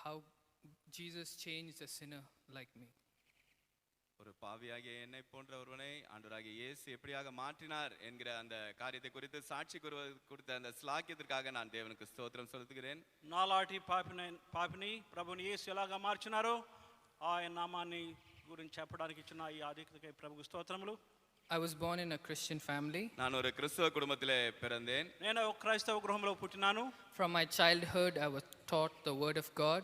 how Jesus changed a sinner like me. ஒரு பாவியாகிய என்னை போன்ற ஒருவனை ஆண்டவராகிய இயேசு எப்படியாக மாற்றினார் என்கிற அந்த காரியத்தை குறித்து சாட்சி கொடுத்த அந்த ஸ்லாக்கியத்திற்காக நான் தேவனுக்கு ஸ்தோத்திரம் செலுத்துகிறேன். నాలాటి పాపిని ప్రభుని యేసు ఎలాగా మార్చినారో ఆయన నామాన్ని గురించి చెప్పడానికి ఇచ్చిన ఈ ఆధిక్యతకై ప్రభుకు స్తోత్రములు. I was born in a Christian family. நான் ஒரு கிறிஸ்தவ குடும்பத்திலே பிறந்தேன். నేను ఒక క్రైస్తవ గృహంలో పుట్టినాను. From my childhood I was taught the word of God.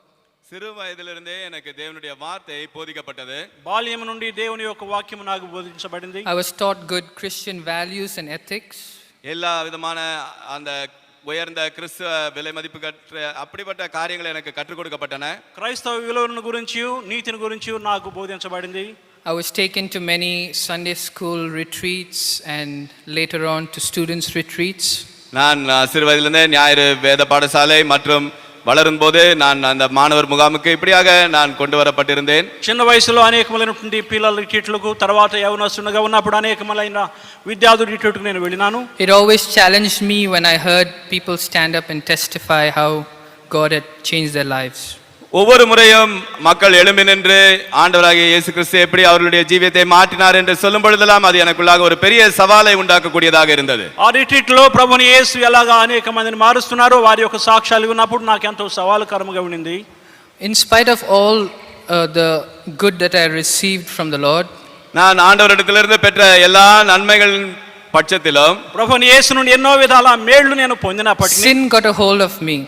சிறு வயதிலிருந்தே எனக்கு தேவனுடைய வார்த்தை போதிக்கப்பட்டது. బాల్యం నుండి దేవుని యొక్క వాక్యం నాకు బోధించబడింది. I was taught good Christian values and ethics. எல்லா விதமான அந்த உயர்ந்த கிறிஸ்தவ விலை மதிப்பு கற்ற அப்படிப்பட்ட காரியங்கள் எனக்கு கற்றுக் கொடுக்கப்பட்டன. క్రైస్తవ విలువలను గురించి నీతిని గురించి నాకు బోధించబడింది. I was taken to many Sunday school retreats and later on to students retreats. நான் சிறு வயதிலிருந்தே ஞாயிறு வேத பாடசாலை மற்றும் வளரும் போது நான் அந்த மாணவர் முகாமுக்கு இப்படியாக நான் கொண்டு வரப்பட்டிருந்தேன். చిన్న వయసులో అనేకమైనటువంటి పిల్లల రిట్రీట్లకు తర్వాత యవనస్తునిగా ఉన్నప్పుడు అనేకమైన విద్యార్థుల రిట్రీట్కు నేను వెళ్ళినాను. It always challenged me when I heard people stand up and testify how God had changed their lives. ஒவ்வொரு முறையும் மக்கள் எழும்பி நின்று ஆண்டவராகிய இயேசு கிறிஸ்து எப்படி அவர்களுடைய ஜீவியத்தை மாற்றினார் என்று சொல்லும் பொழுதெல்லாம் அது எனக்குள்ளாக ஒரு பெரிய சவாலை உண்டாக்கக்கூடியதாக இருந்தது. ఆ రిట్రీట్ లో ప్రభుని యేసు ఎలాగా అనేక మందిని మారుస్తున్నారో వారి యొక్క సాక్ష్యాలు విన్నప్పుడు నాకు ఎంతో సవాలుకరంగా ఉండింది. In spite of all the good that I received from the Lord, நான் ஆண்டவரிடத்திலிருந்து பெற்ற எல்லா நன்மைகளின் பட்சத்திலும் ప్రభుని యేసు నుండి ఎన్నో విధాల మేళ్లు నేను పొందినప్పటికీ sin got a hold of me.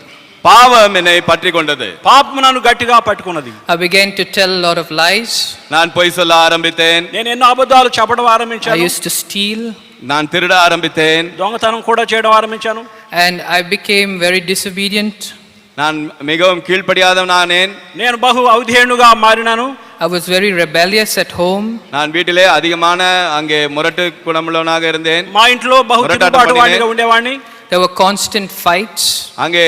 பாவம் என்னை பற்றி கொண்டது. పాపం నన్ను గట్టిగా పట్టుకున్నది. I began to tell a lot of lies. நான் பொய் சொல்ல ஆரம்பித்தேன். నేను ఎన్నో అబద్ధాలు చెప్పడం ఆరంభించాను. I used to steal. நான் திருட ஆரம்பித்தேன். దొంగతనం కూడా చేయడం ఆరంభించాను. And I became very disobedient. நான் மிகவும் கீழ்ப்படியாதவனானேன். నేను బహు అవిధేయునిగా మారినాను. I was very rebellious at home. நான் வீட்டிலே அதிகமான அங்கே முரட்டு குணமுள்ளவனாக இருந்தேன். మా ఇంట్లో బహు తిరుగుబాటువాడిగా ఉండేవాడిని. There were constant fights. அங்கே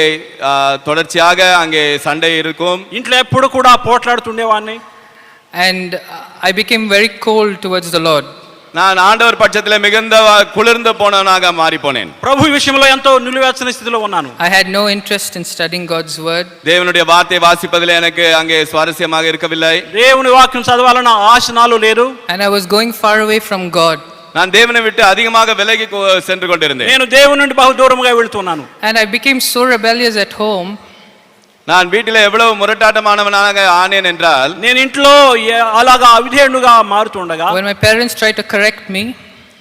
தொடர்ச்சியாக அங்கே சண்டை இருக்கும். ఇంట్లో ఎప్పుడు కూడా పోట్లాడుతుండేవాడిని. And I became very cold towards the Lord. நான் ஆண்டவர் பட்சத்திலே மிகுந்த குளிர்ந்து போனவனாக மாறி போனேன். ప్రభు విషయంలో ఎంతో నిలువెచ్చని స్థితిలో ఉన్నాను. I had no interest in studying God's word. தேவனுடைய வார்த்தை வாசிப்பதிலே எனக்கு அங்கே சுவாரஸ்யமாக இருக்கவில்லை. దేవుని వాక్యం చదవాలన్న ఆశ నాలో లేదు. And I was going far away from God. நான் தேவனை விட்டு அதிகமாக விலகி சென்று கொண்டிருந்தேன். నేను దేవుని నుండి బహు దూరంగా వెళ్తున్నాను. And I became so rebellious at home. நான் வீட்டிலே எவ்வளவு முரட்டாட்டமானவனாக ஆனேன் என்றால் నేను ఇంట్లో అలాగా అవిధేయునిగా మారుతుండగా when my parents tried to correct me,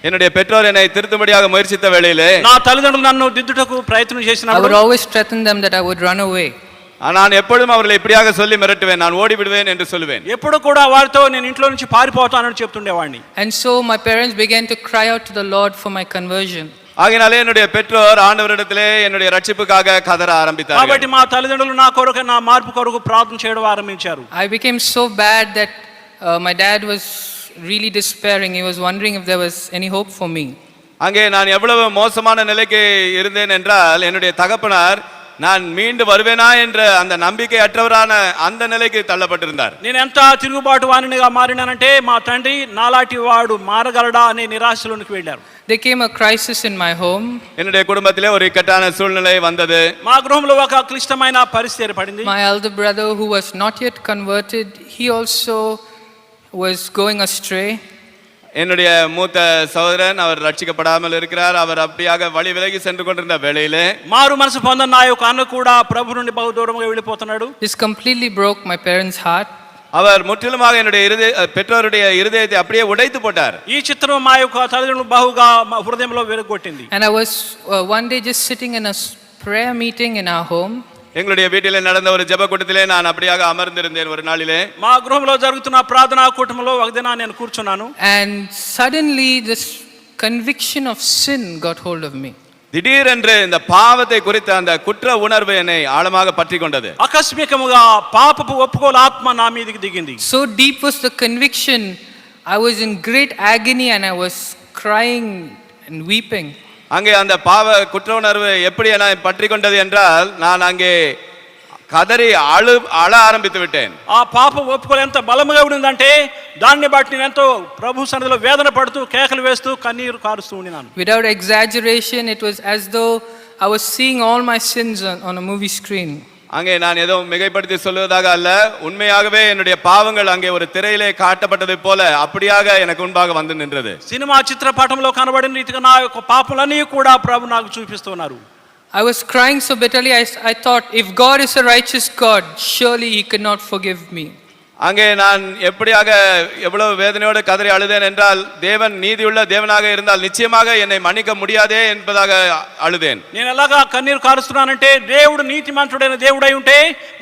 என்னுடைய பெற்றோர் என்னை திருத்தும்படியாக முயற்சித்த வேளையிலே నా తల్లిదండ్రులు నన్ను దిద్దుటకు ప్రయత్నం I చేసినప్పుడు would always threaten them that I would run away. நான் எப்பொழுதும் அவர்களை இப்படியாக சொல்லி மிரட்டுவேன், நான் ஓடி விடுவேன் என்று சொல்லுவேன். ఎప్పుడు కూడా వారితో నేను ఇంట్లో నుంచి పారిపోతానని చెప్తుండేవాడిని. And so my parents began to cry out to the Lord for my conversion. ஆகையாலே என்னுடைய பெற்றோர் ஆண்டவரிடத்திலே என்னுடைய ரட்சிப்புக்காக கதற ஆரம்பித்தார்கள். కాబట్టి మా తల్లిదండ్రులు నా కొరకు నా మార్పు కొరకు ప్రార్థన చేయడం ఆరంభించారు. I became so bad that my dad was really despairing. He was wondering if there was any hope for me. அங்கே நான் எவ்வளவு மோசமான நிலைக்கு இருந்தேன் என்றால் என்னுடைய தகப்பனார் நான் மீண்டு வருவேனா என்ற அந்த நம்பிக்கை அற்றவரான அந்த நிலைக்கு தள்ளப்பட்டிருந்தார். నేను ఎంత తిరుగుబాటు వానిగా మారినానంటే మా తండ్రి నాలాటి వాడు మారగలడా అనే నిరాశలోనికి వెళ్ళారు. There came a crisis in my home. என்னுடைய குடும்பத்திலே ஒரு இக்கட்டான சூழ்நிலை வந்தது. మా గృహంలో ఒక క్లిష్టమైన పరిస్థితి ఏర్పడింది. My elder brother, who was not yet converted, he also was going astray. என்னுடைய மூத்த சகோதரன் அவர் ரட்சிக்கப்படாமல் இருக்கிறார். அவர் அப்படியாக வழி விலகி சென்று கொண்டிருந்த வேளையிலே మారు మనసు పొందిన నా యొక్క అన్న కూడా ప్రభు నుండి బహు దూరంగా వెళ్ళిపోతున్నాడు. This completely broke my parents' heart. அவர் முற்றிலுமாக என்னுடைய பெற்றோருடைய இருதயத்தை அப்படியே உடைத்து போட்டார். ఈ చిత్రం మా యొక్క తల్లిదండ్రులు బహుగా హృదయంలో వెరగొట్టింది. And I was one day just sitting in a prayer meeting in our home. எங்களுடைய வீட்டிலே நடந்த ஒரு ஜெப கூட்டத்திலே நான் அப்படியாக அமர்ந்திருந்தேன் ஒரு நாளிலே. మా గృహంలో జరుగుతున్న ప్రార్థనా కూటమిలో ఒకదిన నేను కూర్చున్నాను. And suddenly this conviction of sin got hold of me. திடீரென்று இந்த பாவத்தை குறித்த அந்த குற்ற உணர்வு என்னை ஆழமாக பற்றி கொண்டது. ఆకస్మికముగా పాపపు ఒప్పుకోలు ఆత్మ నా మీదకి దిగింది. So deep was the conviction, I was in great agony and I was crying and weeping. அங்கே அந்த பாவ குற்ற உணர்வு எப்படி என்னை பற்றி கொண்டது என்றால் நான் அங்கே కదరి అళ ఆరంభించి విట్టాను. ఆ పాపం ఒప్పుకోలు ఎంత బలముగా ఉండిందంటే దాన్ని బట్టి నేను ఎంతో ప్రభు సన్నిధిలో వేదన పడుతూ కేకలు వేస్తూ కన్నీరు కారుస్తూ ఉన్నాను. Without exaggeration, it was as though I was seeing all my sins on a movie screen. அங்கே நான் ஏதோ மிகைப்படுத்தி சொல்வதாக அல்ல, உண்மையாகவே என்னுடைய பாவங்கள் அங்கே ஒரு திரையிலே காட்டப்பட்டது போல அப்படியாக எனக்கு முன்பாக வந்து நின்றது. సినిమా చిత్రపటంలో కనబడిన రీతిగా నా యొక్క పాపలన్నీ కూడా ప్రభు నాకు చూపిస్తున్నారు. I was crying so bitterly, I thought, if God is a righteous God, surely He cannot forgive me. அங்கே நான் எப்படியாக எவ்வளவு வேதனையோடு கதறி அழுதேன் என்றால், தேவன் நீதியுள்ள தேவனாக இருந்தால் நிச்சயமாக என்னை மன்னிக்க முடியாதே என்பதாக அழுதேன். నేను ఎలాగా కన్నీరు కారుస్తున్నానంటే దేవుడు నీతిమంతుడైన దేవుడై ఉంటే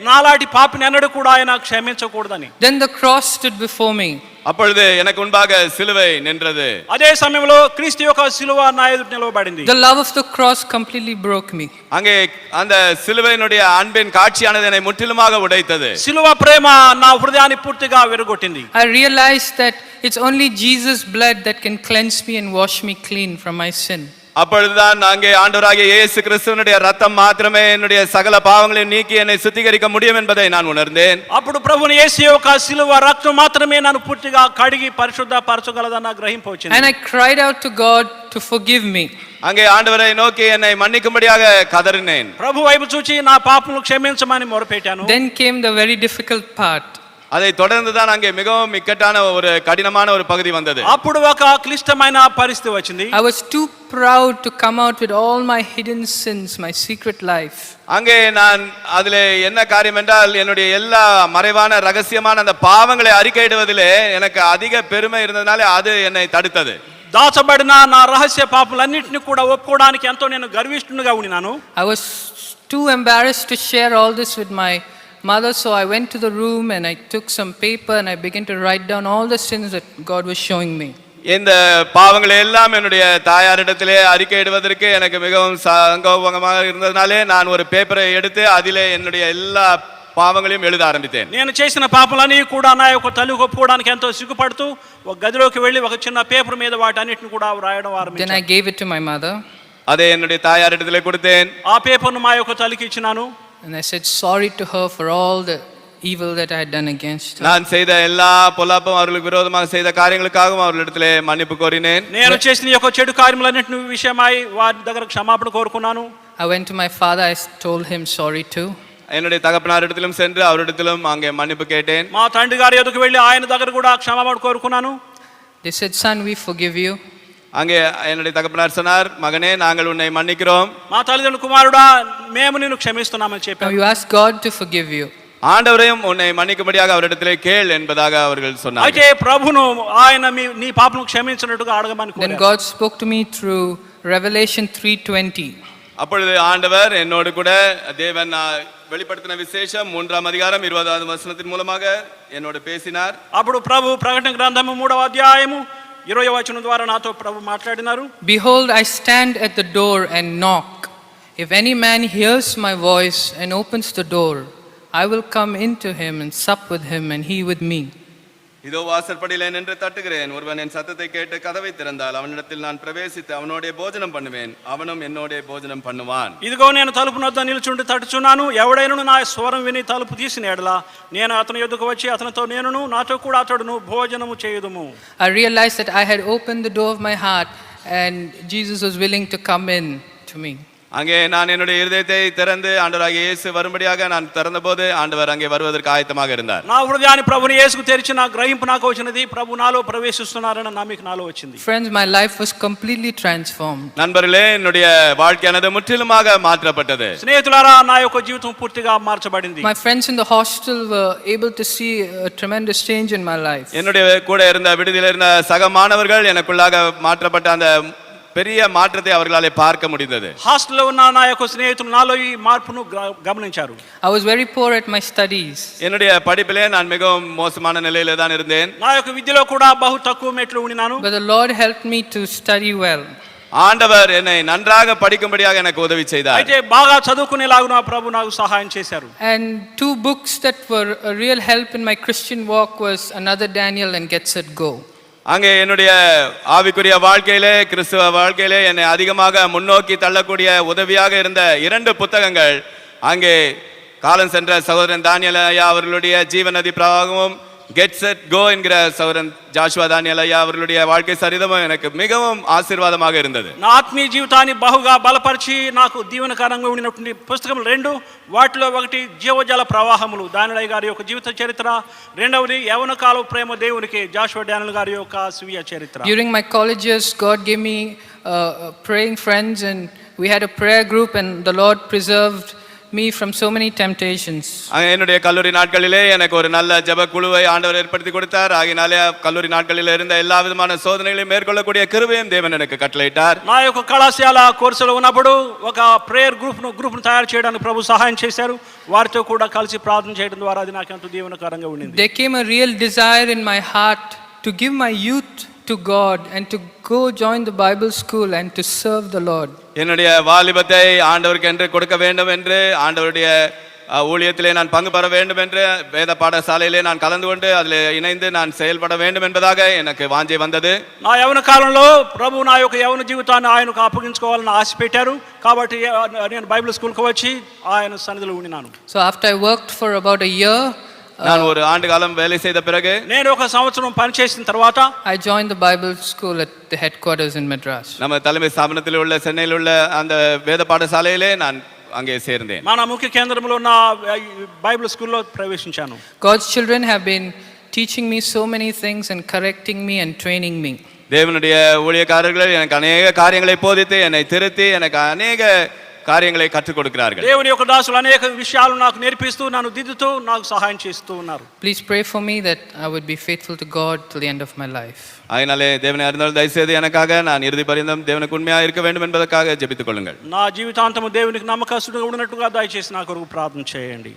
నాలాంటి పాపిని ఎన్నడూ కూడా ఆయన క్షమించకూడదని. Then the cross stood before me. அப்பொழுது எனக்கு முன்பாக சிலுவை நின்றது. అదే సమయంలో క్రీస్తు యొక్క సిలువ నా ఎదుట నిలవబడింది. The love of the cross completely broke me. அங்கே அந்த சிலுவையினுடைய அன்பின் காட்சியானது என்னை முற்றிலுமாக உடைத்தது. సిలువ ప్రేమ నా హృదయాన్ని పూర్తిగా విరగొట్టింది. I realized that it's only Jesus' blood that can cleanse me and wash me clean from my sin. அப்பொழுதுதான் அங்கே ஆண்டவராகிய இயேசு கிறிஸ்துவினுடைய ரத்தம் மாத்திரமே என்னுடைய சகல பாவங்களையும் நீக்கி என்னை சுத்திகரிக்க முடியும் என்பதை நான் உணர்ந்தேன். అప్పుడు ప్రభుని యేసు యొక్క సిలువ రక్తం మాత్రమే నన్ను పూర్తిగా కడిగి పరిశుద్ధపరచగలదన్న గ్రహింపు వచ్చింది. And I cried out to God to forgive me. அங்கே ஆண்டவரை நோக்கி என்னை மன்னிக்கும்படியாக கதறினேன். ప్రభు వైపు చూచి నా పాపములను క్షమించమని మొరపెట్టాను. Then came the very difficult part. அதை தொடர்ந்து தான் அங்கே மிகவும் இக்கட்டான ஒரு கடினமான ஒரு பகுதி வந்தது. అప్పుడు ఒక క్లిష్టమైన పరిస్థితి వచ్చింది. I was too proud to come out with all my hidden sins, my secret life. அங்கே நான் அதிலே என்ன காரியம் என்றால், என்னுடைய எல்லா மறைவான ரகசியமான அந்த பாவங்களை அறிக்கையிடுவதிலே எனக்கு அதிக பெருமை இருந்ததனாலே அது என்னை தடுத்தது. దాచబడిన నా రహస్య పాపలన్నిటిని కూడా ఒప్పుకోవడానికి ఎంతో నేను గర్విష్ఠునిగా ఉన్నాను. I was too embarrassed to share all this with my mother, so I went to the room and I took some paper and I began to write down all the sins that God was showing me. இந்த பாவங்களை எல்லாம் என்னுடைய தாயாரிடத்திலே அறிக்கையிடுவதற்கு எனக்கு மிகவும் சங்கோபமாக இருந்ததனாலே நான் ஒரு பேப்பரை எடுத்து அதிலே என்னுடைய எல்லா పాపங்களையும் எழுத ஆரம்பித்தேன். నేను చేసిన పాపలన్నీ కూడా నా యొక్క తల్లికి ఒప్పుకోవడానికి ఎంతో సిగ్గుపడుతూ ఒక గదిలోకి వెళ్ళి ఒక చిన్న పేపర్ మీద వాటన్నిటిని కూడా రాయడం ఆరంభించాను. Then I gave it to my mother. அதை என்னுடைய தாயாரிடத்திலே கொடுத்தேன். ఆ పేపర్ను మా యొక్క తల్లికి ఇచ్చినాను. And I said sorry to her for all the evil that I had done against her. நான் செய்த எல்லா பொல்லாப்பும் அவர்களுக்கு விரோதமாக செய்த காரியங்களுக்காகவும் அவர்களிடத்திலே மன்னிப்பு கோரினேன். నేను చేసిన యొక్క చెడు కార్యములన్నిటి విషయమై వారి దగ్గర క్షమాపణ కోరుకున్నాను. I went to my father, I told him sorry too. என்னுடைய தகப்பனாரிடத்திலும் சென்று அவரிடத்திலும் அங்கே மன்னிப்பு கேட்டேன். మా తండ్రి గారి ఎదుకు వెళ్ళి ఆయన దగ్గర కూడా క్షమాపణ కోరుకున్నాను. They said, son, we forgive you. அங்கே என்னுடைய தகப்பனார் சொன்னார், மகனே நாங்கள் உன்னை மன்னிக்கிறோம். మా తల్లిదండ్రుల కుమారుడా మేము నిన్ను క్షమిస్తున్నామని Now చెప్పాను. you ask God to forgive you. ஆண்டவரையும் உன்னை மன்னிக்கும்படியாக அவரிடத்திலே கேள் என்பதாக அவர்கள் சொன்னார்கள். అయితే ప్రభును ఆయన నీ పాపను క్షమించినట్టుగా అడగమని Then కోరారు. God spoke to me through Revelation 3:20. அப்பொழுது ஆண்டவர் என்னோடு கூட தேவன் வெளிப்படுத்தின விசேஷம் 3ஆம் அதிகாரம் 20வது வசனத்தின் மூலமாக என்னோடு பேசினார். అప్పుడు ప్రభు ప్రకటన గ్రంథము 3వ అధ్యాయము 20వ వచనం ద్వారా నాతో ప్రభు మాట్లాడినారు. Behold, I stand at the door and knock. If any man hears my voice and opens the door, I will come into him and sup with him and he with me. இதோ வாசற்படியிலே நின்று தட்டுகிறேன். ஒருவன் என் சத்தத்தை கேட்டு கதவை திறந்தால் அவனிடத்தில் நான் பிரவேசித்து அவனோடே போஜனம் பண்ணுவேன், அவனும் என்னோடே போஜனம் பண்ணுவான். ఇదిగో నేను తలుపు వద్ద నిలుచుండి తట్టుచున్నాను. ఎవడైనను నా స్వరం విని తలుపు తీసిన ఎడల నేను అతని యొద్దకు వచ్చి అతనితో నేనును నాతో కూడా అతడును భోజనము చేయుదుము. I realized that I had opened the door of my heart and Jesus was willing to come in to me. அங்கே நான் என்னுடைய இருதயத்தை திறந்து ஆண்டவராகிய இயேசு வரும்படியாக நான் திறந்தபோது ஆண்டவர் அங்கே வருவதற்கு ஆயத்தமாக இருந்தார். నా హృదయాన్ని ప్రభుని యేసుకు తెరిచిన గ్రహింపు నాకు వచ్చినది. ప్రభు నాలో ప్రవేశిస్తున్నారన్న నమ్మిక నాలో వచ్చింది. Friends, my life was completely transformed. நண்பர்களே, என்னுடைய வாழ்க்கையானது முற்றிலுமாக மாற்றப்பட்டது. స్నేహితులారా, నా యొక్క జీవితం పూర్తిగా మార్చబడింది. My friends in the hostel were able to see a tremendous change in my life. என்னுடைய கூட இருந்த விடுதியில் இருந்த சக மாணவர்கள் எனக்குள்ளாக மாற்றப்பட்ட அந்த பெரிய மாற்றத்தை அவர்களாலே பார்க்க முடிந்தது. హాస్టల్లో ఉన్న నా యొక్క స్నేహితులు నాలో ఈ మార్పును గమనించారు. I was very poor at my studies. என்னுடைய படிப்பிலே நான் மிகவும் மோசமான நிலையில தான் இருந்தேன். నా యొక్క విద్యలో కూడా బహు తక్కువ మెట్లు ఉన్నాను. But the Lord helped me to study well. ஆண்டவர் என்னை நன்றாக படிக்கும்படியாக எனக்கு உதவி செய்தார். అయితే బాగా చదువుకునేలాగా ప్రభు నాకు సహాయం చేశారు. And two books that were a real help in my Christian walk was Another Daniel and Get Set Go. அங்கே என்னுடைய ஆவிக்குரிய வாழ்க்கையிலே, கிறிஸ்துவ வாழ்க்கையிலே என்னை அதிகமாக முன்னோக்கி தள்ளக்கூடிய உதவியாக இருந்த 2 புத்தகங்கள் அங்கே காலம் சென்ற சகோதரன் தானியேல் ஐயா அவர்களுடைய ஜீவநதி பிரவாகமும் கெட் செட் கோ என்கிற சௌரன் ஜாஷுவா தானியேல் ஐயா அவர்களுடைய வாழ்க்கை சரிதமும் எனக்கு மிகவும் ஆசீர்வாதமாக இருந்தது. నా ఆత్మీయ జీవితాన్ని బహుగా బలపరిచి నాకు దీవెనకరంగా ఉండినటువంటి పుస్తకములు రెండు, వాటిలో ఒకటి జీవజల ప్రవాహములు దానియల్ గారి యొక్క జీవిత చరిత్ర, రెండవది యవన కాల ప్రేమ దేవునికి జాషువా డానియల్ గారి యొక్క స్వీయ చరిత్ర. During my college years, God gave me praying friends, and we had a prayer group, and the Lord preserved me from so many temptations. என்னுடைய கல்லூரி நாட்களிலே எனக்கு ஒரு நல்ல ஜெப குழுவை ஆண்டவர் ஏற்படுத்தி கொடுத்தார். ஆகினாலே கல்லூரி நாட்களில் இருந்த எல்லா விதமான சோதனைகளையும் மேற்கொள்ளக்கூடிய கிருபையும் தேவன் எனக்கு கட்டளையிட்டார். నా యొక్క కళాశాల కోర్సులో ఉన్నప్పుడు ఒక ప్రేయర్ గ్రూప్ను తయారు చేయడానికి ప్రభు సహాయం చేశారు. వారితో కూడా కలిసి ప్రార్థన చేయడం ద్వారా అది నాకు ఎంతో దీవెనకరంగా ఉండింది. There came a real desire in my heart to give my youth to God and to go join the Bible school and to serve the Lord. என்னுடைய வாலிபத்தை ஆண்டவருக்கு என்று கொடுக்க வேண்டும் என்று, ஆண்டவருடைய ஊழியத்திலே நான் பங்கு பெற வேண்டும் என்று, வேத பாடசாலையிலே நான் கலந்து கொண்டு அதில் இணைந்து நான் செயல்பட வேண்டும் என்பதாக எனக்கு வாஞ்சை வந்தது. నా యవన కాలంలో ప్రభు నా యొక్క యవన జీవితాన్ని ఆయనకు అప్పగించుకోవాలని ఆశ పెట్టారు. కాబట్టి నేను బైబిల్ స్కూల్కి వచ్చి ఆయన సన్నిధిలో ఉండినాను. So after I worked for about a year, நான் ஒரு ஆண்டு காலம் வேலை செய்த பிறகு, నేను ఒక సంవత్సరం పని చేసిన తర్వాత I joined the Bible school at the headquarters in Madras. நம்ம தலைமை ஸ்தாபனத்தில் உள்ள சென்னையில் உள்ள அந்த வேத பாடசாலையிலே நான் அங்கே சேர்ந்தேன். మన ముఖ్య కేంద్రంలో ఉన్న బైబిల్ స్కూల్లో ప్రవేశించాను. God's children have been teaching me so many things and correcting me and training me. தேவனுடைய ஊழியக்காரர்கள் எனக்கு அநேக காரியங்களை போதித்து என்னை திருத்தி எனக்கு அநேக காரியங்களை கற்றுக் கொடுக்கிறார்கள். దేవుని యొక్క దాసులు అనేక విషయాలు నాకు నేర్పిస్తూ నన్ను దిద్దుతూ నాకు సహాయం చేస్తూ ఉన్నారు. Please pray for me that I would be faithful to God till the end of my life. அதனாலே தேவனை அறிந்தவர்கள் தயவுசெய்து எனக்காக நான் இறுதி பரியந்தம் தேவனுக்கு உண்மையாக இருக்க வேண்டும் என்பதற்காக ஜெபித்துக் கொள்ளுங்கள். నా జీవితాంతము దేవునికి నమ్మకస్తుడిగా ఉన్నట్టుగా దయచేసి నా కొరకు ప్రార్థన చేయండి.